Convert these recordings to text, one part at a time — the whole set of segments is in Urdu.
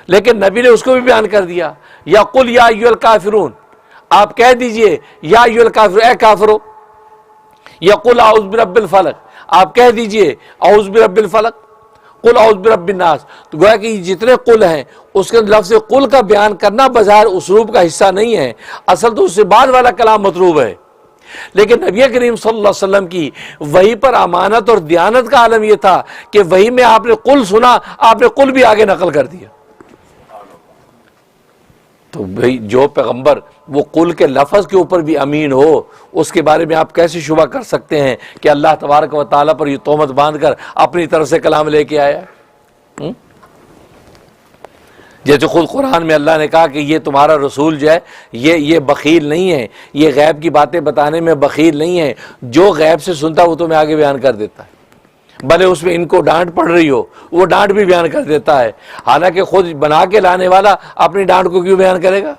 لیکن نبی نے اس کو بھی بیان کر دیا، یا قل یا ایھا الکافرون، آپ کہہ دیجئے یا ایھا الکافرون، اے کافرو، یا قل اعوذ برب الفلق، آپ کہہ دیجئے اعوذ برب الفلق، قل اعوذ برب الناس۔ تو گویا کہ جتنے قل ہیں اس کے لفظ قل کا بیان کرنا بظاہر اسلوب کا حصہ نہیں ہے، اصل تو اس سے بعد والا کلام مطلوب ہے۔ لیکن نبی کریم صلی اللہ علیہ وسلم کی وحی پر امانت اور دیانت کا عالم یہ تھا کہ وحی میں آپ نے قل سنا، آپ نے قل بھی آگے نقل کر دیا۔ تو بھئی جو پیغمبر وہ قل کے لفظ کے اوپر بھی امین ہو، اس کے بارے میں آپ کیسے شبہ کر سکتے ہیں کہ اللہ تبارک و تعالیٰ پر یہ تہمت باندھ کر اپنی طرف سے کلام لے کے آیا؟ جیسے خود قرآن میں اللہ نے کہا کہ یہ تمہارا رسول جو ہے یہ بخیل نہیں ہے، یہ غیب کی باتیں بتانے میں بخیل نہیں ہے، جو غیب سے سنتا وہ تمہیں آگے بیان کر دیتا ہے، بھلے اس میں ان کو ڈانٹ پڑ رہی ہو وہ ڈانٹ بھی بیان کر دیتا ہے، حالانکہ خود بنا کے لانے والا اپنی ڈانٹ کو کیوں بیان کرے گا؟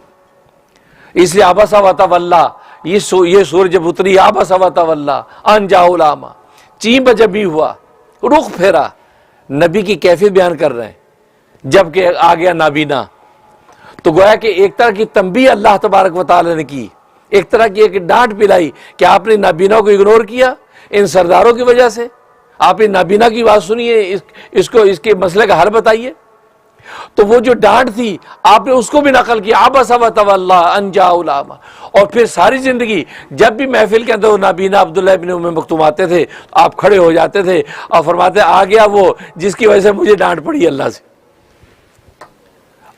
اس لیے عبس و تولی، یہ سورج جب اتری عبس و تولی ان جاءہ الاعمی، چین بجبی ہوا، رخ پھیرا، نبی کی کیفیت بیان کر رہے ہیں جبکہ آ گیا نابینا۔ تو گویا کہ ایک طرح کی تنبیہ اللہ تبارک و تعالی نے کی، ایک طرح کی ایک ڈانٹ پلائی کہ آپ نے نابینا کو اگنور کیا ان سرداروں کی وجہ سے، آپ نے نابینا کی بات سنیے، اس کے مسئلے کا حل بتائیے۔ تو وہ جو ڈانٹ تھی آپ نے اس کو بھی نقل کیا، عبس و تولی ان جاءہ الاعمی، اور پھر ساری زندگی جب بھی محفل کے اندر نابینا عبداللہ ابن ام مکتوم آتے تھے آپ کھڑے ہو جاتے تھے اور فرماتے آ گیا وہ جس کی وجہ سے مجھے ڈانٹ پڑی اللہ سے۔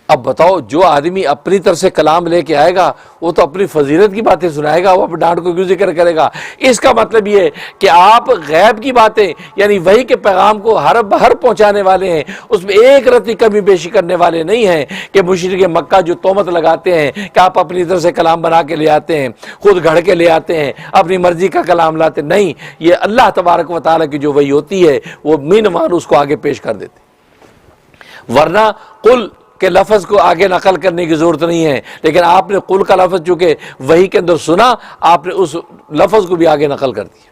اب بتاؤ، جو آدمی اپنی طرف سے کلام لے کے آئے گا وہ تو اپنی فضیلت کی باتیں سنائے گا، وہ اپنی ڈانٹ کو کیوں ذکر کرے گا؟ اس کا مطلب یہ ہے کہ آپ غیب کی باتیں یعنی وحی کے پیغام کو ہر بہر پہنچانے والے ہیں، اس میں ایک رتی کمی بیشی کرنے والے نہیں ہیں کہ مشرک مکہ جو تہمت لگاتے ہیں کہ آپ اپنی طرف سے کلام بنا کے لے آتے ہیں، خود گھڑ کے لے آتے ہیں، اپنی مرضی کا کلام لاتے نہیں، یہ اللہ تبارک و تعالیٰ کی جو وحی ہوتی ہے وہ مین مان اس کو آگے پیش کر دیتے، ورنہ قل کہ لفظ کو آگے نقل کرنے کی ضرورت نہیں ہے، لیکن آپ نے قل کا لفظ چونکہ وحی کے اندر سنا، آپ نے اس لفظ کو بھی آگے نقل کر دیا۔